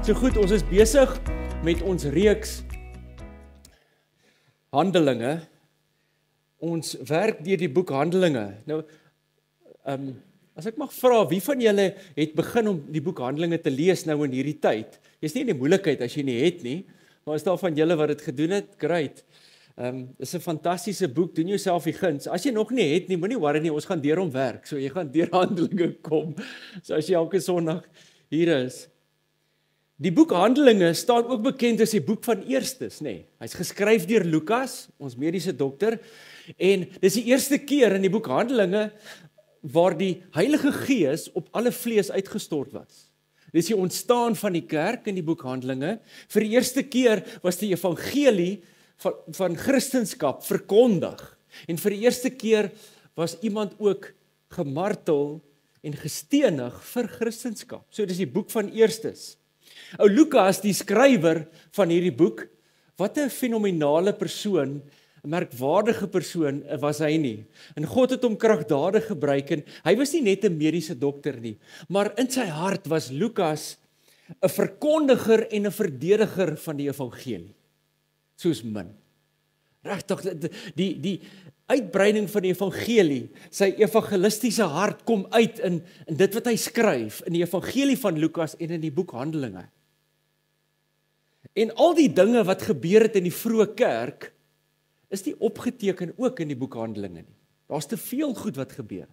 So goed, ons is besig met ons reeks Handelinge. Ons werk deur die boek Handelinge. Nou, as ek mag vra, wie van julle het begin om die boek Handelinge te lees nou in hierdie tyd? Jy's nie in die moeilikheid as jy nie het nie, maar is daar van julle wat dit gedoen het? Great. Dis 'n fantastiese boek, doen jouself die guns. As jy nog nie het nie, moenie worry nie, ons gaan deur hom werk. So jy gaan deur Handelinge kom. So as jy elke Sondag hier is. Die boek Handelinge staan ook bekend as die boek van Eerstes, nê. Hy's geskryf deur Lukas, ons mediese dokter, en dis die eerste keer in die boek Handelinge waar die Heilige Gees op alle vlees uitgestort was. Dis die ontstaan van die kerk in die boek Handelinge. Vir die eerste keer was die evangelie van Christendom verkondig. En vir die eerste keer was iemand ook gemartel en gestenig vir Christendom. So dis die boek van Eerstes. Ou Lukas, die skrywer van hierdie boek, wat 'n fenominale persoon, 'n merkwaardige persoon was hy nie. En God het hom kragtadig gebruik en hy was nie net 'n mediese dokter nie, maar in sy hart was Lukas 'n verkondiger en 'n verdediger van die evangelie. Soos min. Regtig, die uitbreiding van die evangelie, sy evangelistiese hart kom uit in dit wat hy skryf, in die evangelie van Lukas en in die boek Handelinge. En al die dinge wat gebeur het in die vroeë kerk, is nie opgeteken ook in die boek Handelinge nie. Daar's te veel goed wat gebeur.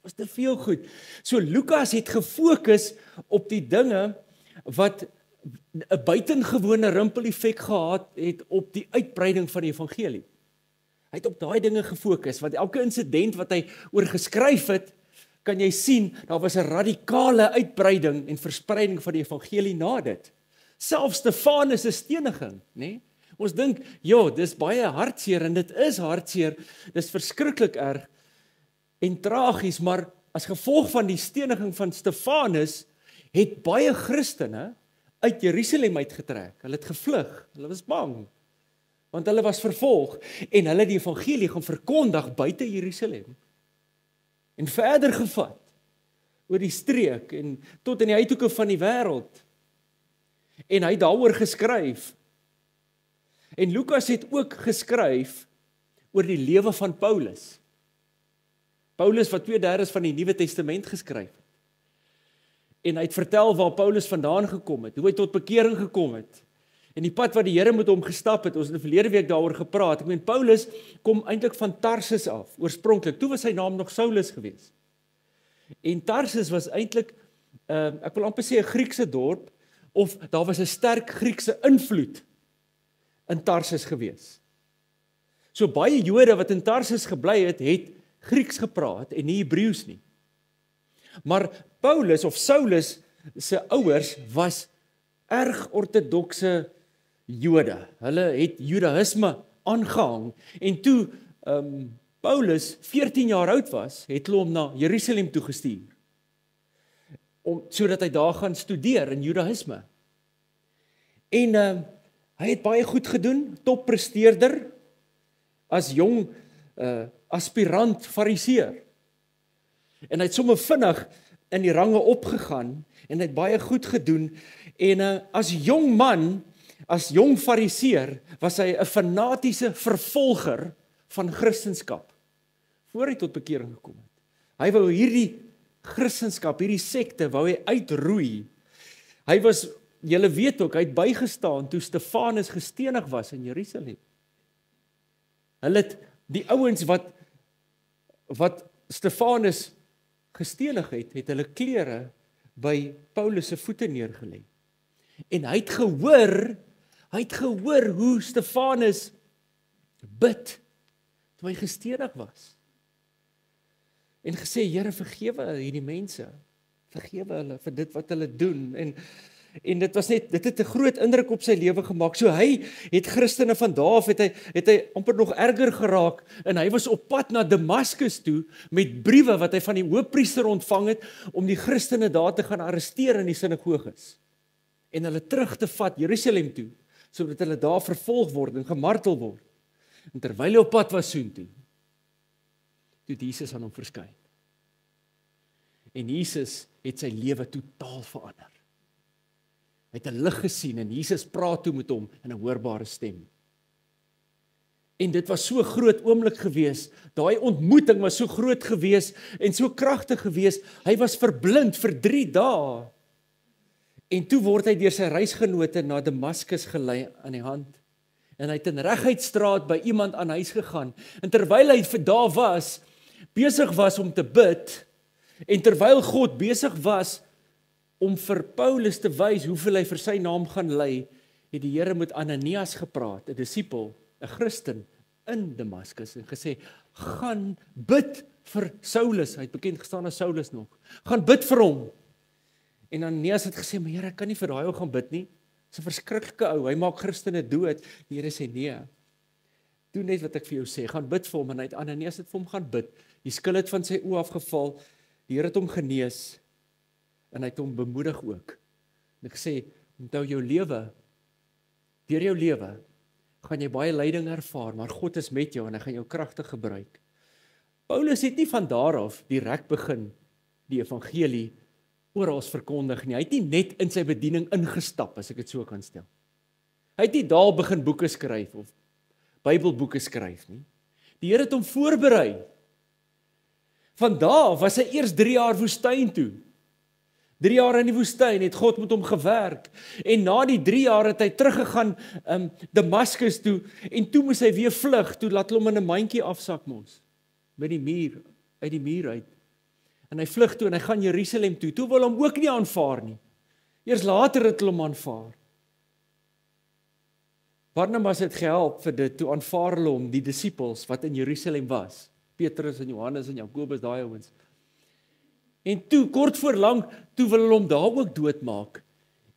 Daar's te veel goed. So Lukas het gefokus op die dinge wat 'n buitengewone rimpel-effek gehad het op die uitbreiding van die evangelie. Hy het op daai dinge gefokus, want elke insident wat hy oor geskryf het, kan jy sien, daar was 'n radikale uitbreiding en verspreiding van die evangelie na dit. Selfs Stefanus se steniging, nê? Ons dink, ja, dis baie hartseer en dit is hartseer. Dis verskriklik erg en tragies, maar as gevolg van die steniging van Stefanus het baie Christene uit Jerusalem uitgetrek. Hulle het gevlug. Hulle was bang want hulle was vervolg en hulle die evangelie gaan verkondig buite Jerusalem. En verder gevat oor die streek en tot in die uithoeke van die wêreld. En hy het daaroor geskryf. En Lukas het ook geskryf oor die lewe van Paulus. Paulus wat 2/3 van die Nuwe Testament geskryf het. En hy het vertel waar Paulus vandaan gekom het, hoe hy tot bekering gekom het. En die pad wat die Here met hom gestap het, ons het in die verlede week daaroor gepraat. Ek meen Paulus kom eintlik van Tarsus af, oorspronklik. Toe was sy naam nog Saulus geweest. En Tarsus was eintlik ek wil amper sê 'n Griekse dorp, of daar was 'n sterk Griekse invloed in Tarsus gewees. So baie Jode wat in Tarsus gebly het, het Grieks gepraat en nie Hebreëus nie. Maar Paulus of Saulus se ouers was erg ortodokse Jode. Hulle het Judaïsme aangehang en toe Paulus 14 jaar oud was, het hulle hom na Jerusalem toe gestuur. Sodat hy daar gaan studeer in Judaïsme. En hy het baie goed gedoen, toppresteerder as jong aspirant fariseer. En hy het sommer vinnig in die range opgegaan en hy het baie goed gedoen en as jong man, as jong fariseer, was hy 'n fanatiese vervolger van Christendom voor hy tot bekering gekom het. Hy wou hierdie Christendom, hierdie sekte wou hy uitroei. Hy was, julle weet ook, hy het bygestaan toe Stefanus gestenig was in Jerusalem. Hulle het die ouens wat Stefanus gestenig het hulle klere by Paulus se voete neergelê. En hy het gehoor hoe Stefanus bid toe hy gestenig was. En gesê, Here, vergewe hierdie mense. Vergewe hulle vir dit wat hulle doen. En dit het 'n groot indruk op sy lewe gemaak. So hy het Christene van daar af het hy amper nog erger geraak en hy was op pad na Damaskus toe met briewe wat hy van die hoofpriester ontvang het om die Christene daar te gaan arresteer in die sinagoges en hulle terug te vat Jerusalem toe sodat hulle daar vervolg word en gemartel word. En terwyl hy op pad was soontoe, toe Jesus aan hom verskyn. En Jesus het sy lewe totaal verander. Hy het 'n lig gesien en Jesus praat toe met hom in 'n hoorbare stem. En dit was so 'n groot oomblik gewees. Daai ontmoeting was so groot gewees en so kragtig gewees. Hy was verblind vir 3 dae. En toe word hy deur sy reisgenote na Damaskus gelei aan die hand. En hy het in Reguitstraat by iemand aan huis gegaan. En terwyl hy vir daar was, besig was om te bid, en terwyl God besig was om vir Paulus te wys hoeveel hy vir sy naam gaan lei, het die Here met Ananias gepraat, 'n disipel, 'n Christen in Damaskus, en gesê, gaan bid vir Saulus. Hy het bekend gestaan as Saulus nog. Gaan bid vir hom. En Ananias het gesê, maar Here, ek kan nie vir daai ou gaan bid nie. Dis 'n verskriklike ou, hy maak Christene dood. Die Here sê, nee, doen net wat ek vir jou sê, gaan bid vir hom. En Ananias het vir hom gaan bid. Die skil het van sy oë afgeval, die Here het hom genees, en hy het hom bemoedig ook. En ek sê, onthou jou lewe, deur jou lewe, gaan jy baie lyding ervaar, maar God is met jou en hy gaan jou kragtig gebruik. Paulus het nie van daar af direk begin die evangelie oral verkondig nie. Hy het nie net in sy bediening ingestap, as ek dit so kan stel. Hy het nie daar begin boeke skryf of Bybelboeke skryf nie. Die Here het hom voorberei. Van daar af was hy eers 3 jaar woestyn toe. 3 jaar in die woestyn het God met hom gewerk. En na die 3 jaar het hy teruggegaan Damaskus toe, en toe moes hy weer vlug, toe laat hulle hom in 'n mandjie afsak mos, by die muur, uit die muur uit. En hy vlug toe en hy gaan Jerusalem toe. Toe wil hom ook nie aanvaar nie. Eers later het hulle hom aanvaar. Barnabas het gehelp vir dit, toe aanvaar hulle hom, die disippels wat in Jerusalem was. Petrus en Johannes en Jakobus, daai ouens. En toe, kort voor lank, toe wil hulle hom daar ook doodmaak.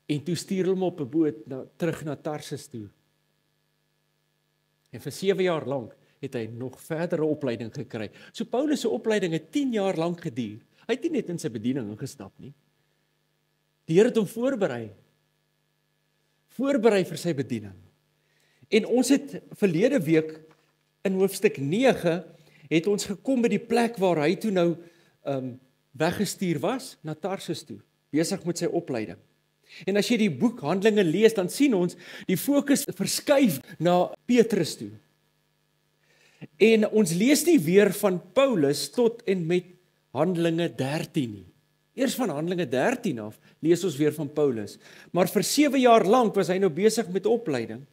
En toe stuur hulle hom op 'n boot terug na Tarsus toe. En vir 7 jaar lank het hy nog verdere opleiding gekry. So Paulus se opleiding het 10 jaar lank geduur. Hy het nie net in sy bediening ingestap nie. Die Here het hom voorberei vir sy bediening. En ons het verlede week in hoofstuk 9 het ons gekom by die plek waar hy toe nou weggestuur was na Tarsus toe, besig met sy opleiding. En as jy die boek Handelinge lees, dan sien ons die fokus verskuif na Petrus toe. En ons lees nie weer van Paulus tot en met Handelinge 13 nie. Eers van Handelinge 13 af lees ons weer van Paulus. Maar vir 7 jaar lank was hy nou besig met opleiding.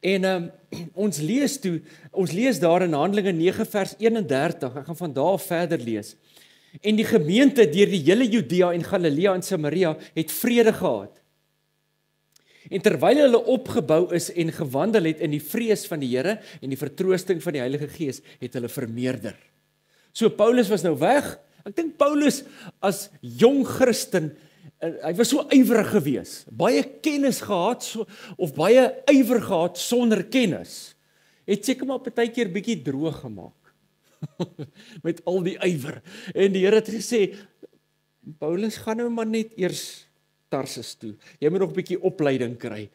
En ons lees daar in Handelinge 9 vers 31, ek gaan van daar af verder lees. En die gemeente deur die hele Judea en Galilea en Samaria het vrede gehad. En terwyl hulle opgebou is en gewandel het in die vrees van die Here en die vertroosting van die Heilige Gees, het hulle vermeerder. So Paulus was nou weg. Ek dink Paulus as jong Christen, hy was so ywerig gewees, baie kennis gehad, of baie ywer gehad sonder kennis. Het seker maar partykeer bietjie droog gemaak. Met al die ywer. En die Here het gesê, Paulus, gaan nou maar net eers Tarsus toe. Jy moet nog 'n bietjie opleiding kry.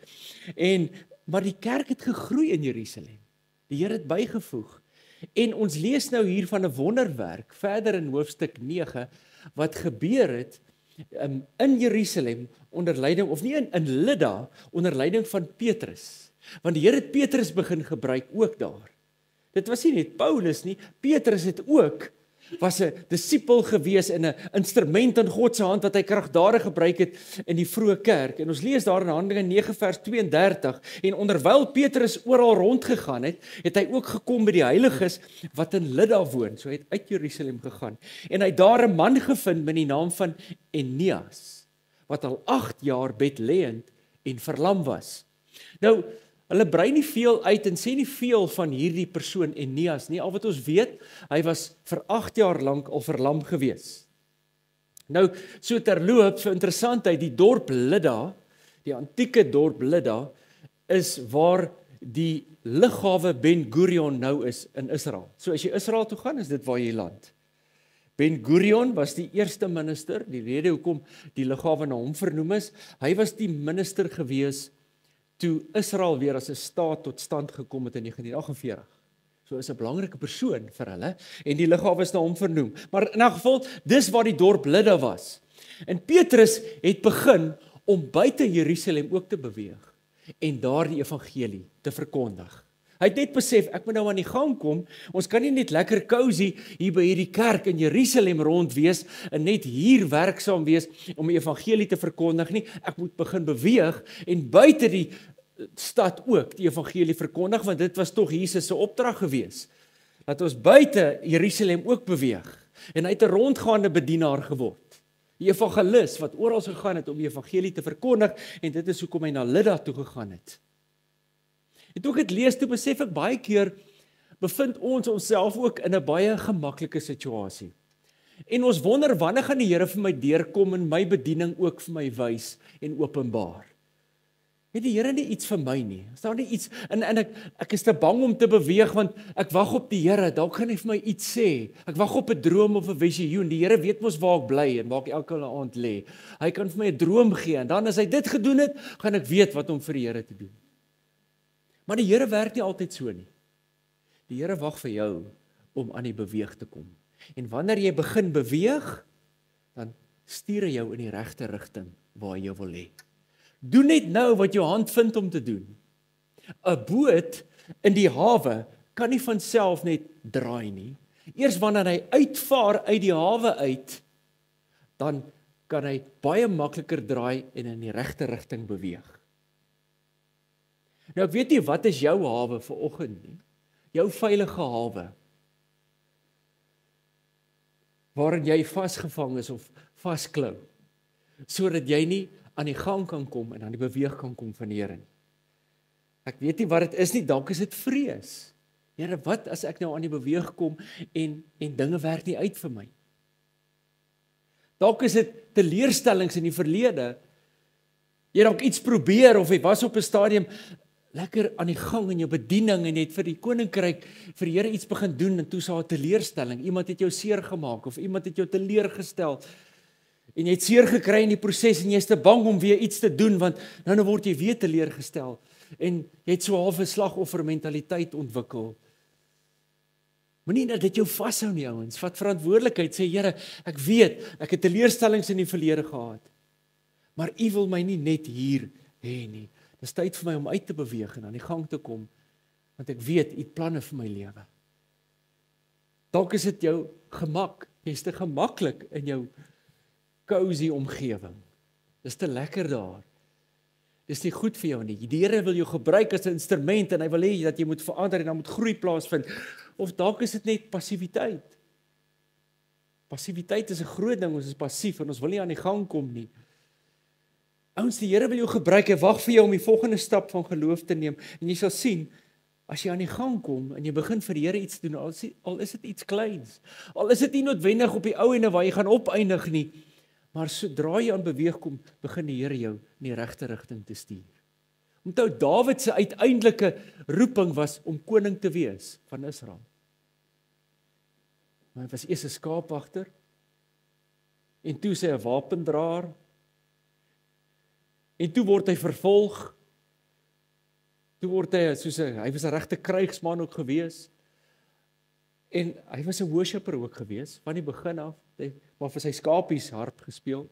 Maar die kerk het gegroei in Jerusalem. Die Here het bygevoeg. En ons lees nou hier van 'n wonderwerk verder in hoofstuk 9 wat gebeur het in Jerusalem onder leiding, of nie in Lydda, onder leiding van Petrus. Want die Here het Petrus begin gebruik ook daar. Dit was nie net Paulus nie, Petrus het ook, was 'n disipel gewees en 'n instrument in God se hand wat hy kragtadig gebruik het in die vroeë kerk. En ons lees daar in Handelinge 9 vers 32, en onderwyl Petrus oral rondgegaan het, het hy ook gekom by die heiliges wat in Lydda woon. So hy het uit Jerusalem gegaan. En hy het daar 'n man gevind met die naam van Eneas, wat al 8 jaar bedlêend en verlam was. Nou, hulle brei nie veel uit en sê nie veel van hierdie persoon Eneas nie. Al wat ons weet, hy was vir 8 jaar lank al verlam gewees. Nou, so terloop, vir interessantheid, die dorp Lydda, die antieke dorp Lydda, is waar die lughawe Ben Gurion nou is in Israel. So as jy Israel toe gaan, is dit waar jy land. Ben Gurion was die eerste minister, die rede hoekom die lughawe na hom vernoem is, hy was die minister gewees toe Israel weer as 'n staat tot stand gekom het in 1948. So is 'n belangrike persoon vir hulle, en die lughawe is na hom vernoem. Maar in 'n geval, dis waar die dorp Lydda was. En Petrus het begin om buite Jerusalem ook te beweeg en daar die evangelie te verkondig. Hy het net besef, ek moet nou aan die gang kom, ons kan nie net lekker cozy hier by hierdie kerk in Jerusalem rond wees en net hier werksaam wees om die evangelie te verkondig nie, ek moet begin beweeg en buite die stad ook die evangelie verkondig, want dit was tog Jesus se opdrag gewees, dat ons buite Jerusalem ook beweeg, en hy het 'n rondgaande bedienaar geword, die evangelis wat oral gegaan het om die evangelie te verkondig, en dit is hoekom hy na Lydda toe gegaan het. En toe ek dit lees, toe besef ek baie keer, bevind ons onsself ook in 'n baie gemaklike situasie. En ons wonder, wanneer gaan die Here vir my deurkom en my bediening ook vir my wys en openbaar? Het die Here nie iets vir my nie? Is daar nie iets, en ek is te bang om te beweeg, want ek wag op die Here, dalk gaan hy vir my iets sê. Ek wag op 'n droom of 'n visioen. Die Here weet mos waar ek bly en waar ek elke aand lê. Hy kan vir my 'n droom gee, en dan as hy dit gedoen het, gaan ek weet wat om vir die Here te doen. Maar die Here werk nie altyd so nie. Die Here wag vir jou om aan die beweeg te kom. En wanneer jy begin beweeg, dan stuur hy jou in die regte rigting waar hy jou wil hê. Doen net nou wat jou hand vind om te doen. 'n Boot in die hawe kan nie van self net draai nie. Eers wanneer hy uitvaar uit die hawe uit, dan kan hy baie makliker draai en in die regte rigting beweeg. Nou ek weet nie wat is jou hawe vir oggend nie. Jou veilige hawe, waarin jy vasgevang is of vasklou, sodat jy nie aan die gang kan kom en aan die beweeg kan kom van die Here nie. Ek weet nie wat dit is nie, dalk is dit vrees. Here, wat as ek nou aan die beweeg kom en dinge werk nie uit vir my? Dalk is dit teleurstellings in die verlede. Jy het dalk iets probeer of jy was op 'n stadium lekker aan die gang in jou bediening en het vir die koninkryk, vir die Here iets begin doen, en toe sou 'n teleurstelling, iemand het jou seer gemaak of iemand het jou teleurgestel en jy het seer gekry in die proses en jy is te bang om weer iets te doen, want nou word jy weer teleurgestel en jy het so half 'n slagoffermentaliteit ontwikkel. Moenie dat dit jou vashou nie, ouens. Vat verantwoordelikheid, sê Here, ek weet, ek het teleurstellings in die verlede gehad, maar U wil my nie net hier hê nie. Dis tyd vir my om uit te beweeg en aan die gang te kom, want ek weet U het planne vir my lewe. Dalk is dit jou gemak, jy's te gemaklik in jou cozy omgewing. Dis te lekker daar. Dis nie goed vir jou nie. Die Here wil jou gebruik as 'n instrument en hy wil hê dat jy moet verander en dan moet groei plaasvind. Of dalk is dit net passiwiteit. Passiwiteit is 'n groot ding, ons is passief en ons wil nie aan die gang kom nie. Ouens, die Here wil jou gebruik, hy wag vir jou om die volgende stap van geloof te neem, en jy sal sien, as jy aan die gang kom, en jy begin vir die Here iets doen, al is dit iets kleins, al is dit nie noodwendig op die ou ende waar jy gaan opeindig nie, maar sodra jy aan beweeg kom, begin die Here jou in die regte rigting te stuur. Onthou, Dawid se uiteindelike roeping was om koning te wees van Israel. Maar hy was eers 'n skaapwagter, en toe sy 'n wapendraer, en toe word hy vervolg. Toe word hy hy was 'n regte krygsman ook gewees. En hy was 'n worshipper ook gewees van die begin af. Hy maar vir sy skapies harp gespeel,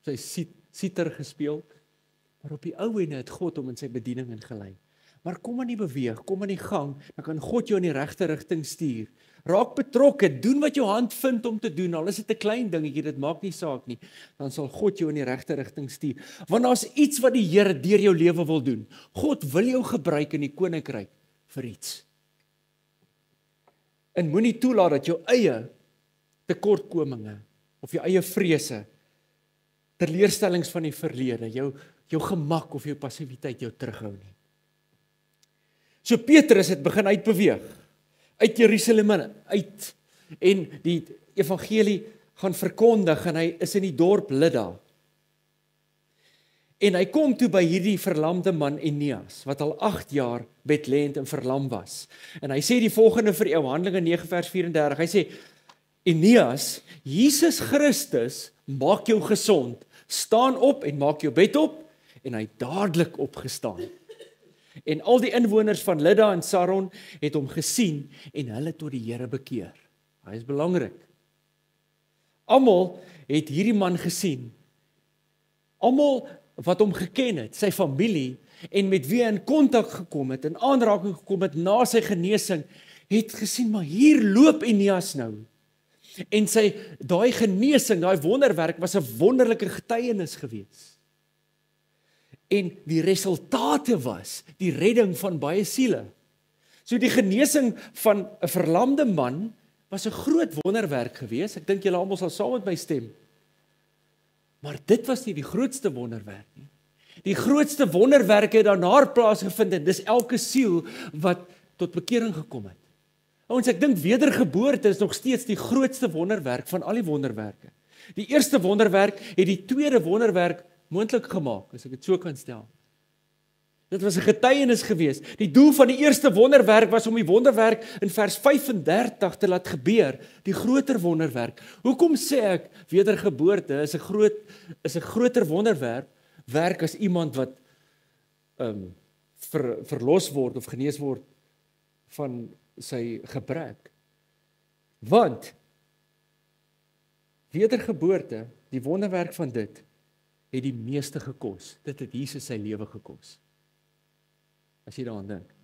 sy siter gespeel. Maar op die ou ende het God hom in sy bediening ingelei. Maar kom aan die beweeg, kom aan die gang, dan kan God jou in die regte rigting stuur. Raak betrokke, doen wat jou hand vind om te doen, al is dit 'n klein dingetjie, dit maak nie saak nie, dan sal God jou in die regte rigting stuur. Want daar's iets wat die Here deur jou lewe wil doen. God wil jou gebruik in die koninkryk vir iets. En moenie toelaat dat jou eie tekortkominge of jou eie vrese, teleurstellings van die verlede, jou gemak of jou passiwiteit jou terughou nie. So Petrus het begin uitbeweeg, uit Jerusalem uit, en die evangelie gaan verkondig, en hy is in die dorp Lydda. En hy kom toe by hierdie verlamde man Eneas, wat al 8 jaar bedlend en verlam was. En hy sê die volgende vir jou, Handelinge 9 vers 34, hy sê, Eneas, Jesus Christus maak jou gesond, staan op en maak jou bed op, en hy het dadelik opgestaan. En al die inwoners van Lydda en Saron het hom gesien en hulle tot die Here bekeer. Hy is belangrik. Almal het hierdie man gesien. Almal wat hom geken het, sy familie, en met wie hy in kontak gekom het, in aanraking gekom het na sy genesing, het gesien, maar hier loop Eneas nou. En daai genesing, daai wonderwerk was 'n wonderlike getuienis gewees. En die resultate was die redding van baie siele. So die genesing van 'n verlamde man was 'n groot wonderwerk gewees. Ek dink julle almal sal saam met my stem. Maar dit was nie die grootste wonderwerk nie. Die grootste wonderwerk het daarna plaasgevind en dis elke siel wat tot bekering gekom het. Ouens, ek dink wedergeboorte is nog steeds die grootste wonderwerk van al die wonderwerke. Die eerste wonderwerk het die tweede wonderwerk moontlik gemaak, as ek dit so kan stel. Dit was 'n getuienis gewees. Die doel van die eerste wonderwerk was om die wonderwerk in vers 35 te laat gebeur, die groter wonderwerk. Hoekom sê ek wedergeboorte is 'n groter wonderwerk as iemand wat verlos word of genees word van sy gebrek? Want wedergeboorte, die wonderwerk van dit, het die meeste gekos. Dit het Jesus sy lewe gekos. As jy daaraan dink.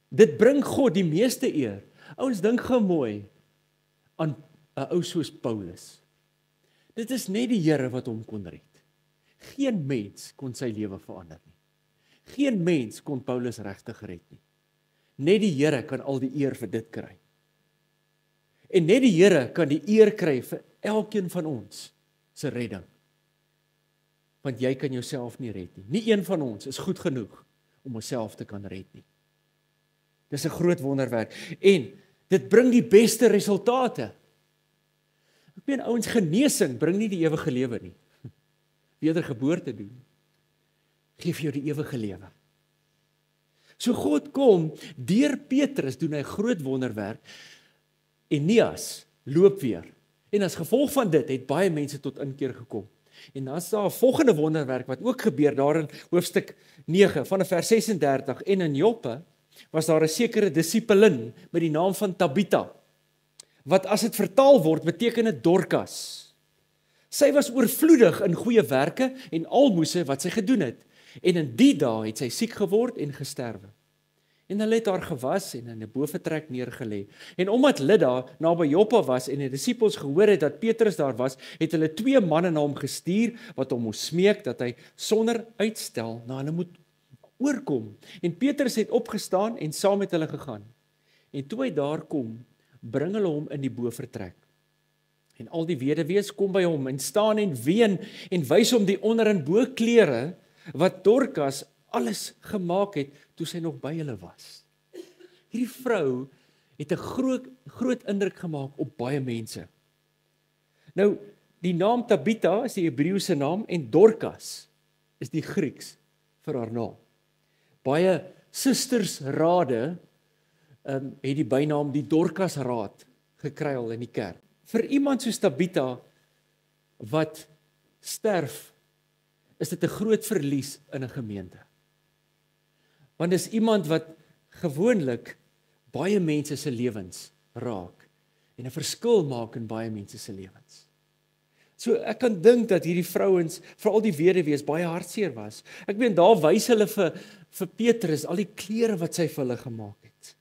Dit bring God die meeste eer. Ouens, dink gou mooi aan 'n ou soos Paulus. Dit is net die Here wat hom kon red. Geen mens kon sy lewe verander nie. Geen mens kon Paulus regtig red nie. Net die Here kan al die eer vir dit kry. En net die Here kan die eer kry vir elkeen van ons se redding. Want jy kan jouself nie red nie. Nie een van ons is goed genoeg om onsself te kan red nie. Dis 'n groot wonderwerk. En dit bring die beste resultate. Ek meen, ouens, genesing bring nie die ewige lewe nie. Wedergeboorte doen. Gee vir jou die ewige lewe. So God kom, deur Petrus doen hy groot wonderwerk. Eneas loop weer. En as gevolg van dit het baie mense tot inkeer gekom. En dan is daar 'n volgende wonderwerk wat ook gebeur daar in hoofstuk 9 van vers 36. En in Joppe was daar 'n sekere disipelin met die naam van Tabitha, wat as dit vertaal word beteken dit Dorcas. Sy was oorvloedig in goeie werke en almoses wat sy gedoen het. En in die dae het sy siek geword en gesterwe. En hulle het haar gewas en in 'n boefretrek neergelê. En omdat Lydda naby Joppa was en die disippels gehoor het dat Petrus daar was, het hulle 2 manne na hom gestuur wat hom moes smeek dat hy sonder uitstel na hulle moet oorkom. En Petrus het opgestaan en saam met hulle gegaan. En toe hy daar kom, bring hulle hom in die boefretrek. En al die weduwees kom by hom en staan en ween en wys hom die onder en bo klere wat Dorcas alles gemaak het toe sy nog by hulle was. Hierdie vrou het 'n groot indruk gemaak op baie mense. Nou, die naam Tabitha is die Hebreëse naam en Dorcas is die Grieks vir haar naam. Baie sistersrade het die bynaam die Dorcasraad gekry al in die kerk. Vir iemand soos Tabitha wat sterf, is dit 'n groot verlies in 'n gemeente. Want dis iemand wat gewoonlik baie mense se lewens raak en 'n verskil maak in baie mense se lewens. So ek kan dink dat hierdie vrouens, veral die weduwees, baie hartseer was. Ek meen daar wys hulle vir Petrus al die klere wat sy vir hulle gemaak het.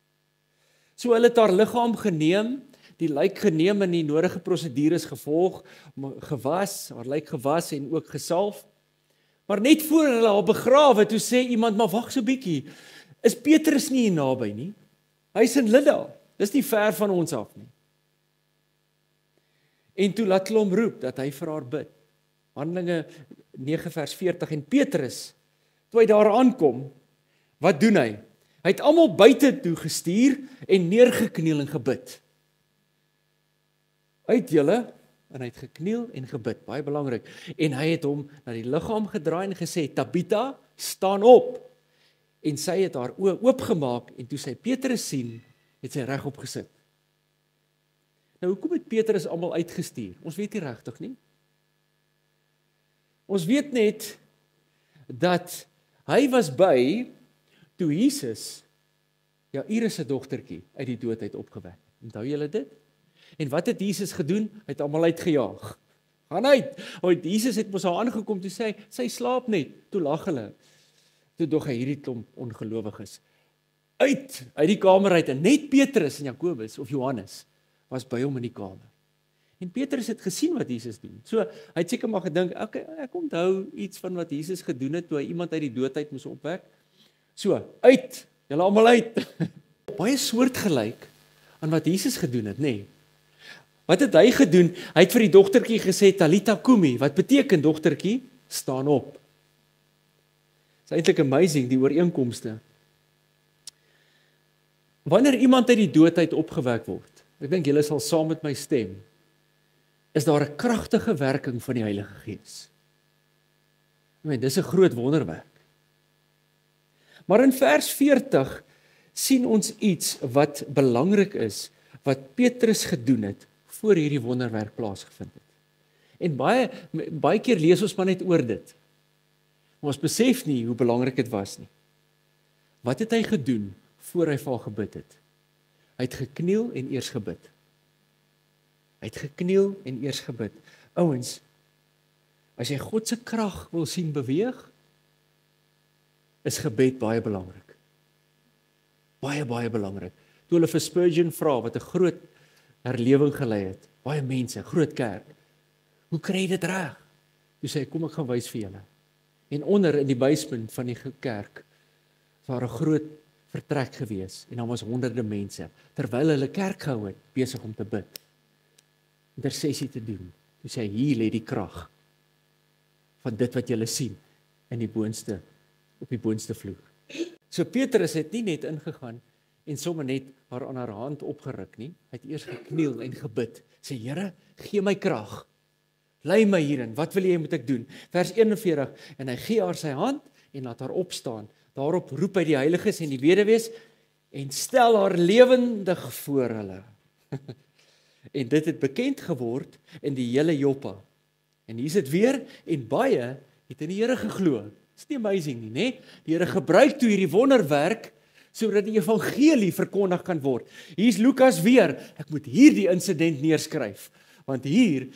So hulle het haar liggaam geneem, die lijk geneem en die nodige prosedures gevolg, gewas, haar lijk gewas en ook gesalf. Maar net voor hulle haar begrawe, toe sê iemand, maar wag so 'n bietjie, is Petrus nie hier naby nie? Hy's in Lydda, dis nie ver van ons af nie. En toe laat hulle hom roep, dat hy vir haar bid. Handelinge 9 vers 40, en Petrus, toe hy daar aankom, wat doen hy? Hy het almal buite toe gestuur en neergekniel en gebid. Uit julle, en hy het gekniel en gebid, baie belangrik. En hy het hom na die liggaam gedraai en gesê, Tabitha, staan op. En sy het haar oë oopgemaak, en toe sy Petrus sien, het sy regop gesit. Nou, hoekom het Petrus almal uitgestuur? Ons weet nie regtig nie. Ons weet net, dat hy was by, toe Jesus, Jairus se dogtertjie, uit die dood uit opgewek. Onthou julle dit? En wat het Jesus gedoen? Hy het almal uitgejaag. Gaan uit. Want Jesus het mos haar aangekom toe sê sy slaap net. Toe lag hulle. Toe dog hy hierdie klomp ongelowiges uit die kamer uit en net Petrus en Jakobus of Johannes was by hom in die kamer. En Petrus het gesien wat Jesus doen. So hy het seker maar gedink, okay, ek onthou iets van wat Jesus gedoen het toe hy iemand uit die doodheid moes opwek. So, uit, julle almal uit. Baie soortgelyk aan wat Jesus gedoen het, nê? Nee. Wat het hy gedoen? Hy het vir die dogtertjie gesê, Talita kumi, wat beteken dogtertjie? Staan op. Dit is eintlik amazing, die ooreenkomste. Wanneer iemand uit die doodheid opgewek word, ek dink julle sal saam met my stem, is daar 'n kragtige werking van die Heilige Gees. Dis 'n groot wonderwerk. Maar in vers 40 sien ons iets wat belangrik is, wat Petrus gedoen het, voor hierdie wonderwerk plaasgevind het. En baie keer lees ons maar net oor dit. Maar ons besef nie hoe belangrik dit was nie. Wat het hy gedoen voor hy vir haar gebid het? Hy het gekniel en eers gebid. Hy het gekniel en eers gebid. Ouens, as jy God se krag wil sien beweeg, is gebed baie belangrik. Baie belangrik. Toe hulle vir Spurgeon vra, wat 'n groot herlewing gelei het, baie mense, groot kerk, hoe kry jy dit reg? Toe sê hy, kom ek gaan wys vir julle. En onder in die basement van die kerk, was daar 'n groot vertrek gewees, en daar was honderde mense, terwyl hulle kerk gehou het, besig om te bid, intersessie te doen. Toe sê hy, hier lê die krag van dit wat julle sien in die boonste, op die boonste vloer. So Petrus het nie net ingegaan en sommer net haar aan haar hand opgeruk nie. Hy het eers gekniel en gebid. Sê, Here, gee my krag. Lei my hierin. Wat wil jy moet ek doen? Vers 41, en hy gee haar sy hand en laat haar opstaan. Daarop roep hy die heiliges en die weduwees en stel haar lewendig voor hulle. En dit het bekend geword in die hele Joppa. En hier is dit weer, en baie het in die Here geglo. Is nie amazing nie, né? Die Here gebruik toe hierdie wonderwerk sodat die evangelie verkondig kan word. Hier is Lukas weer. Ek moet hierdie insident neerskryf, want hier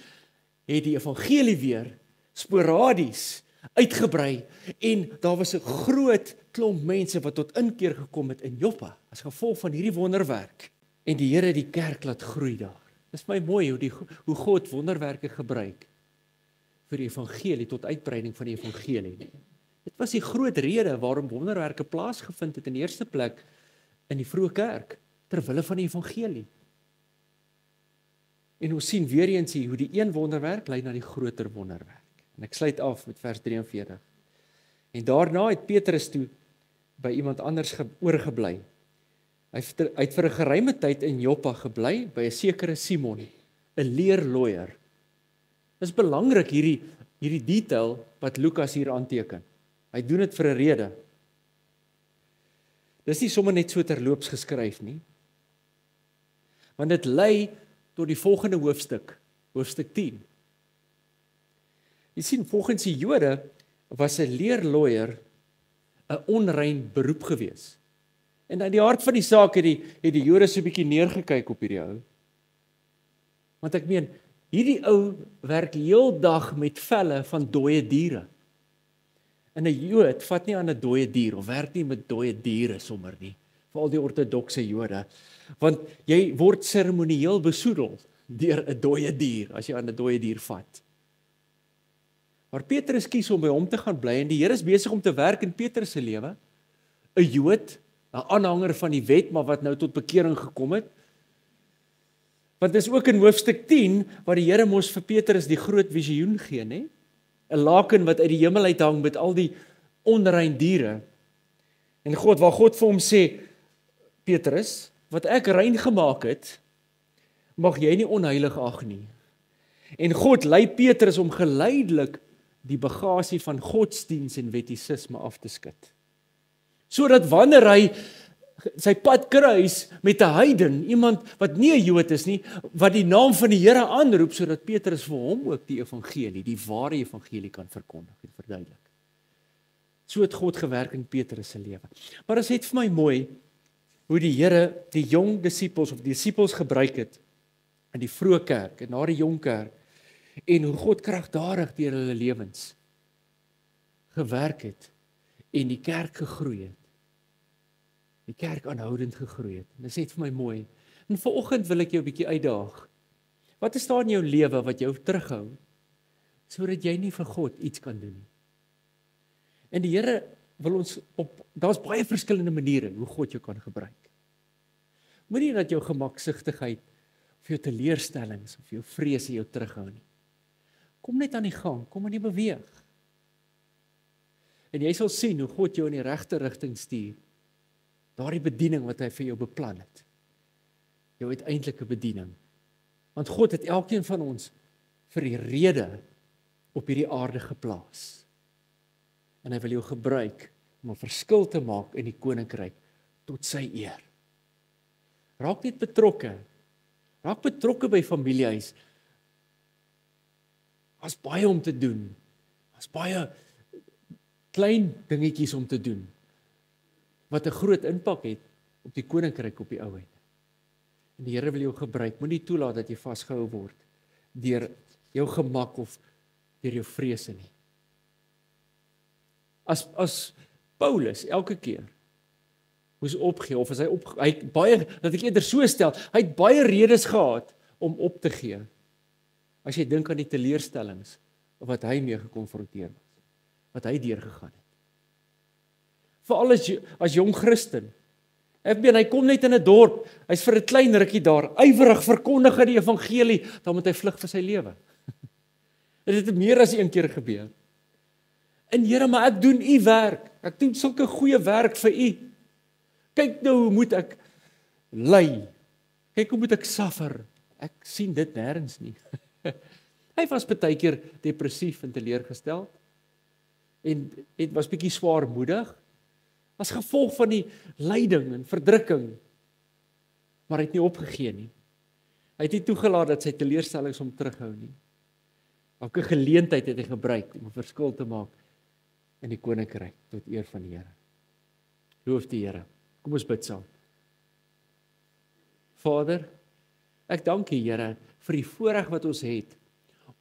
het die evangelie weer sporadies uitgebrei en daar was 'n groot klomp mense wat tot inkeer gekom het in Joppa as gevolg van hierdie wonderwerk. En die Here het die kerk laat groei daar. Dis my mooi hoe God wonderwerke gebruik vir die evangelie tot uitbreiding van die evangelie. Dit was die groot rede waarom wonderwerke plaasgevind het in die eerste plek in die vroeë kerk, ter wille van die evangelie. En ons sien weer eens hier hoe die een wonderwerk lei na die groter wonderwerk. En ek sluit af met vers 43. En daarna het Petrus toe by iemand anders oorgebly. Hy het vir 'n geruime tyd in Joppa gebly by 'n sekere Simon, 'n leerlooier. Dis belangrik hierdie detail wat Lukas hier aanteken. Hy doen dit vir 'n rede. Dis nie sommer net so terloops geskryf nie. Want dit lei tot die volgende hoofstuk, hoofstuk 10. Jy sien, volgens die Jode was 'n leerlooier 'n onrein beroep gewees. En in die hart van die saak het die Jode so 'n bietjie neergekyk op hierdie ou. Want ek meen, hierdie ou werk heeldag met velle van dooie diere. En 'n Jood vat nie aan 'n dooie dier of werk nie met dooie diere sommer nie, veral die ortodokse Jode, want jy word seremonieel besoedel deur 'n dooie dier as jy aan 'n dooie dier vat. Maar Petrus kies om by hom te gaan bly en die Here is besig om te werk in Petrus se lewe. 'n Jood, 'n aanhanger van die wet, maar wat nou tot bekering gekom het. Want dis ook in hoofstuk 10 waar die Here mos vir Petrus die groot visioen gee, né? 'n laken wat uit die hemel uithang met al die onrein diere. En waar God vir hom sê, Petrus, wat ek rein gemaak het, mag jy nie onheilig ag nie. En God lei Petrus om geleidelik die bagasie van godsdiens en wettisisme af te skud. Sodat wanneer hy sy pad kruis met 'n heiden, iemand wat nie 'n Jood is nie, wat die naam van die Here aanroep, sodat Petrus vir hom ook die evangelie, die ware evangelie kan verkondig en verduidelik. So het God gewerk in Petrus se lewe. Maar dit is net vir my mooi hoe die Here die jong disippels of die disippels gebruik het in die vroeë kerk en na die jong kerk en hoe God kragtadig deur hulle lewens gewerk het en die kerk gegroei het. Die kerk aanhoudend gegroei het. En dit is net vir my mooi. En vanoggend wil ek jou 'n bietjie uitdaag. Wat is daar in jou lewe wat jou terughou sodat jy nie vir God iets kan doen nie? En die Here wil ons daar's baie verskillende maniere hoe God jou kan gebruik. Moenie dat jou gemaksigtigheid of jou teleurstellings of jou vrese jou terughou nie. Kom net aan die gang, kom in die beweeg. En jy sal sien hoe God jou in die regte rigting stuur. Daardie bediening wat hy vir jou beplan het. Jou uiteindelike bediening. Want God het elkeen van ons vir die rede op hierdie aarde geplaas. En hy wil jou gebruik om 'n verskil te maak in die koninkryk tot sy eer. Raak net betrokke. Raak betrokke by familiehuis. Daar's baie om te doen. Daar's baie klein dingetjies om te doen wat 'n groot impak het op die koninkryk op die ou einde. En die Here wil jou gebruik. Moenie toelaat dat jy vasgehou word deur jou gemak of deur jou vrese nie. As Paulus elke keer moes opgee of as hy baie, dat ek eerder so stel, hy het baie redes gehad om op te gee. As jy dink aan die teleurstellings wat hy mee gekonfronteer was, wat hy deurgegaan het. Veral as jong Christen. Hy kom net in 'n dorp, hy's vir 'n klein rukkie daar, ywerig verkondig hy die evangelie, dan moet hy vlug vir sy lewe. Dit het meer as een keer gebeur. En Here, maar ek doen u werk. Ek doen sulke goeie werk vir u. Kyk nou hoe moet ek ly. Kyk hoe moet ek suffer. Ek sien dit nêrens nie. Hy was baie keer depressief en teleurgesteld. En het was bietjie swaarmoedig. As gevolg van die lyding en verdrukking. Maar hy het nie opgegee nie. Hy het nie toegelaat dat sy teleurstellings hom terughou nie. Elke geleentheid het hy gebruik om 'n verskil te maak in die koninkryk tot eer van die Here. Loof die Here. Kom ons bid saam. Vader, ek dank U, Here, vir die voorreg wat ons het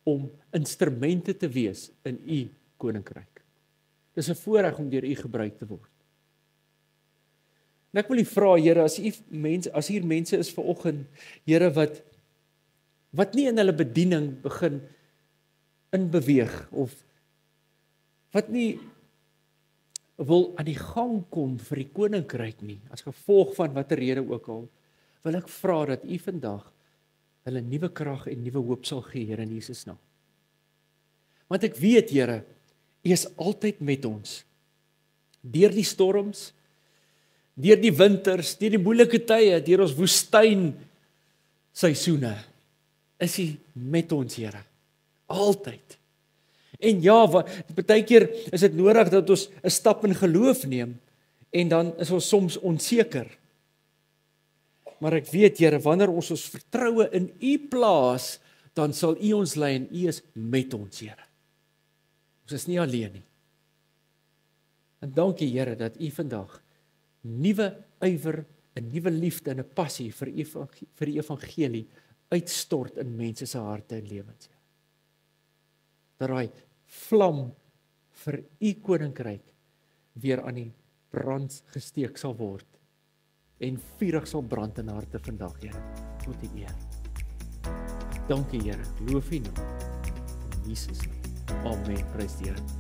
om instrumente te wees in U koninkryk. Dis 'n voorreg om deur U gebruik te word. En ek wil U vra, Here, as hier mense is vanoggend, Here, wat nie in hulle bediening begin inbeweeg of wat nie wil aan die gang kom vir die koninkryk nie, as gevolg van watter rede ook al, wil ek vra dat U vandag hulle nuwe krag en nuwe hoop sal gee, Here, in Jesus naam. Want ek weet, Here, U is altyd met ons. Deur die storms, deur die winters, deur die moeilike tye, deur ons woestyn seisoene, is U met ons, Here. Altyd. En ja, baie keer is dit nodig dat ons 'n stap in geloof neem en dan is ons soms onseker. Maar ek weet, Here, wanneer ons vertroue in U plaas, dan sal U ons lei en U is met ons, Here. Ons is nie alleen nie. En dankie, Here, dat U vandag nuwe ywer, 'n nuwe liefde en 'n passie vir die evangelie uitstort in mense se harte en lewens, Here. Dat daai vlam vir U koninkryk weer aan die brand gesteek sal word en vurig sal brand in harte vandag, Here, tot U eer. Dankie, Here, loof U naam in Jesus naam. Amen. Prys die Here.